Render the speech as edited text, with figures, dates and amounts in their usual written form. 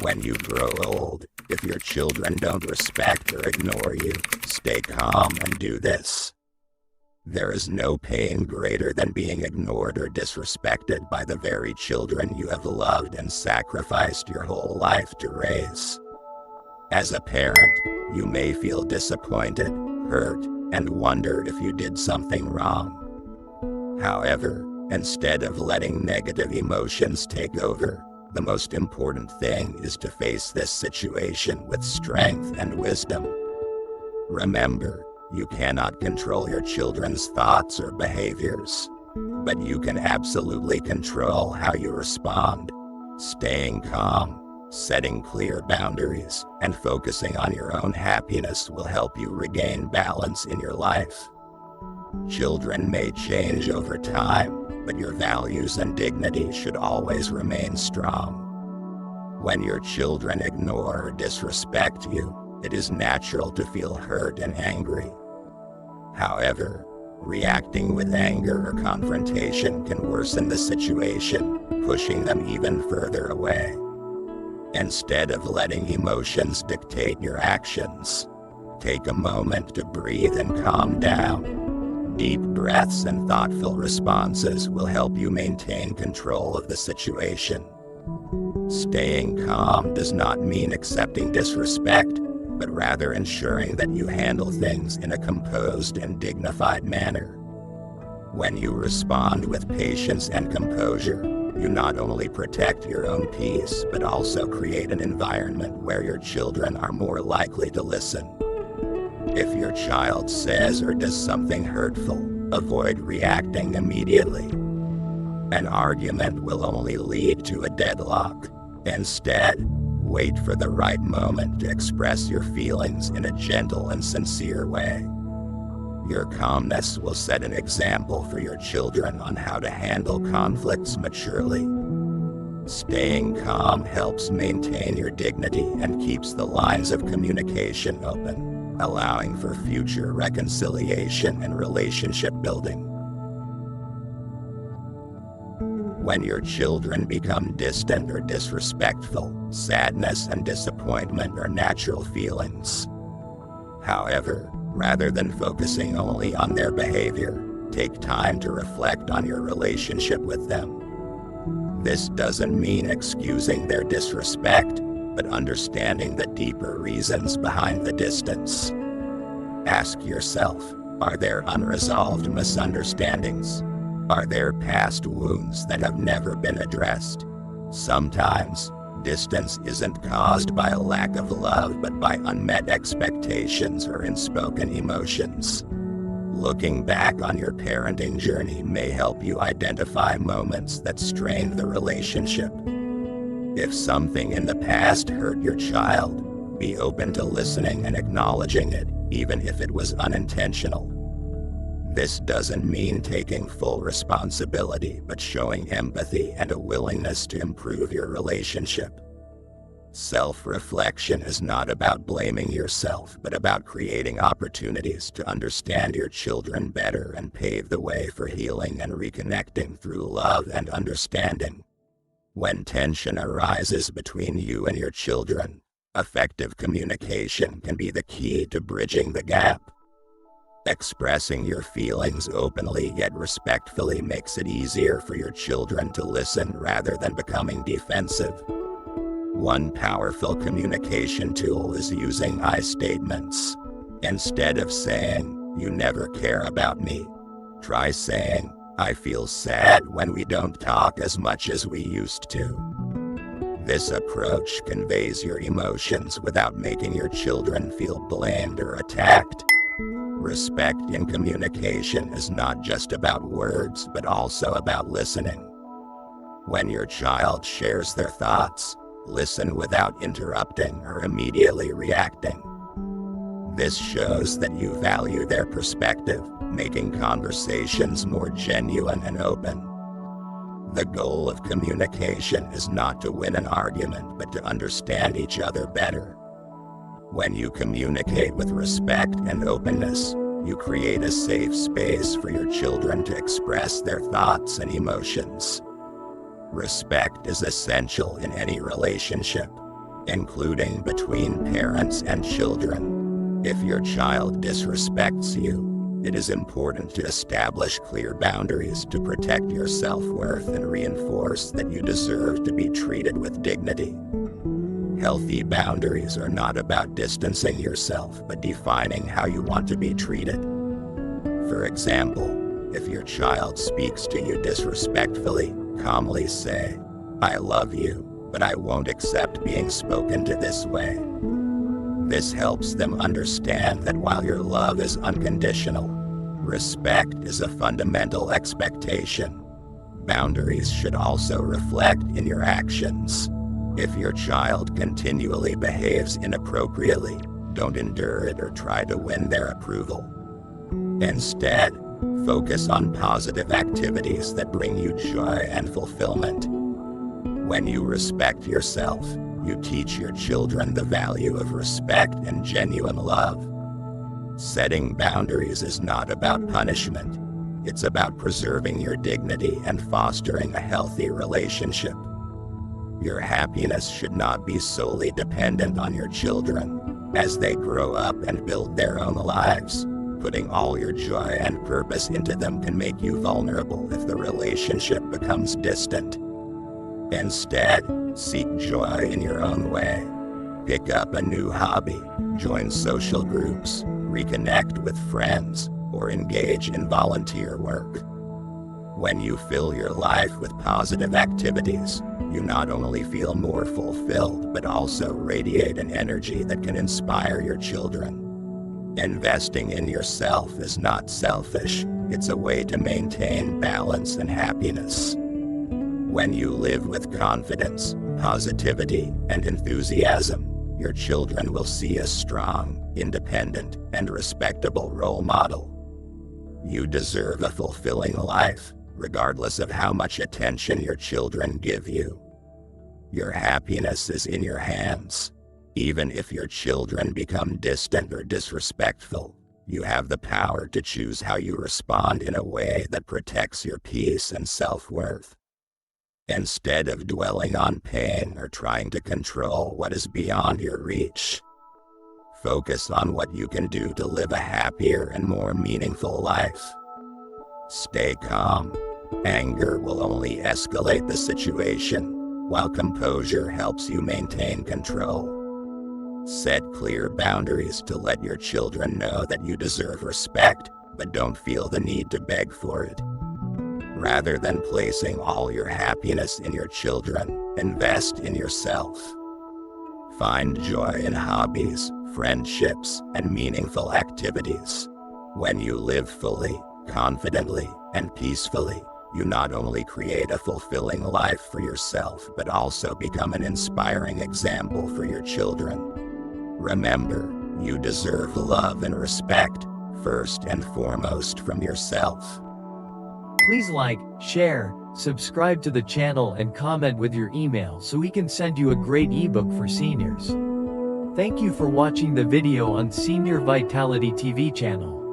When you grow old, if your children don't respect or ignore you, stay calm and do this. There is no pain greater than being ignored or disrespected by the very children you have loved and sacrificed your whole life to raise. As a parent, you may feel disappointed, hurt, and wonder if you did something wrong. However, instead of letting negative emotions take over, the most important thing is to face this situation with strength and wisdom. Remember, you cannot control your children's thoughts or behaviors, but you can absolutely control how you respond. Staying calm, setting clear boundaries, and focusing on your own happiness will help you regain balance in your life. Children may change over time, but your values and dignity should always remain strong. When your children ignore or disrespect you, it is natural to feel hurt and angry. However, reacting with anger or confrontation can worsen the situation, pushing them even further away. Instead of letting emotions dictate your actions, take a moment to breathe and calm down. Deep breaths and thoughtful responses will help you maintain control of the situation. Staying calm does not mean accepting disrespect, but rather ensuring that you handle things in a composed and dignified manner. When you respond with patience and composure, you not only protect your own peace, but also create an environment where your children are more likely to listen. If your child says or does something hurtful, avoid reacting immediately. An argument will only lead to a deadlock. Instead, wait for the right moment to express your feelings in a gentle and sincere way. Your calmness will set an example for your children on how to handle conflicts maturely. Staying calm helps maintain your dignity and keeps the lines of communication open, allowing for future reconciliation and relationship building. When your children become distant or disrespectful, sadness and disappointment are natural feelings. However, rather than focusing only on their behavior, take time to reflect on your relationship with them. This doesn't mean excusing their disrespect, but understanding the deeper reasons behind the distance. Ask yourself, are there unresolved misunderstandings? Are there past wounds that have never been addressed? Sometimes, distance isn't caused by a lack of love but by unmet expectations or unspoken emotions. Looking back on your parenting journey may help you identify moments that strained the relationship. If something in the past hurt your child, be open to listening and acknowledging it, even if it was unintentional. This doesn't mean taking full responsibility, but showing empathy and a willingness to improve your relationship. Self-reflection is not about blaming yourself, but about creating opportunities to understand your children better and pave the way for healing and reconnecting through love and understanding. When tension arises between you and your children, effective communication can be the key to bridging the gap. Expressing your feelings openly yet respectfully makes it easier for your children to listen rather than becoming defensive. One powerful communication tool is using I statements. Instead of saying, "You never care about me," try saying, "I feel sad when we don't talk as much as we used to." This approach conveys your emotions without making your children feel blamed or attacked. Respect in communication is not just about words, but also about listening. When your child shares their thoughts, listen without interrupting or immediately reacting. This shows that you value their perspective, making conversations more genuine and open. The goal of communication is not to win an argument, but to understand each other better. When you communicate with respect and openness, you create a safe space for your children to express their thoughts and emotions. Respect is essential in any relationship. including between parents and children. If your child disrespects you, it is important to establish clear boundaries to protect your self-worth and reinforce that you deserve to be treated with dignity. Healthy boundaries are not about distancing yourself, but defining how you want to be treated. For example, if your child speaks to you disrespectfully, calmly say, "I love you, but I won't accept being spoken to this way." This helps them understand that while your love is unconditional, respect is a fundamental expectation. Boundaries should also reflect in your actions. If your child continually behaves inappropriately, don't endure it or try to win their approval. Instead, focus on positive activities that bring you joy and fulfillment. When you respect yourself, you teach your children the value of respect and genuine love. Setting boundaries is not about punishment. It's about preserving your dignity and fostering a healthy relationship. Your happiness should not be solely dependent on your children. As they grow up and build their own lives, putting all your joy and purpose into them can make you vulnerable if the relationship becomes distant. Instead, seek joy in your own way. Pick up a new hobby, join social groups, reconnect with friends, or engage in volunteer work. When you fill your life with positive activities, you not only feel more fulfilled but also radiate an energy that can inspire your children. Investing in yourself is not selfish, it's a way to maintain balance and happiness. When you live with confidence, positivity, and enthusiasm, your children will see a strong, independent, and respectable role model. You deserve a fulfilling life, regardless of how much attention your children give you. Your happiness is in your hands. Even if your children become distant or disrespectful, you have the power to choose how you respond in a way that protects your peace and self-worth. Instead of dwelling on pain or trying to control what is beyond your reach, focus on what you can do to live a happier and more meaningful life. Stay calm. Anger will only escalate the situation, while composure helps you maintain control. Set clear boundaries to let your children know that you deserve respect, but don't feel the need to beg for it. Rather than placing all your happiness in your children, invest in yourself. Find joy in hobbies, friendships, and meaningful activities. When you live fully, confidently, and peacefully, you not only create a fulfilling life for yourself but also become an inspiring example for your children. Remember, you deserve love and respect, first and foremost from yourself. Please like, share, subscribe to the channel and comment with your email so we can send you a great ebook for seniors. Thank you for watching the video on Senior Vitality TV channel.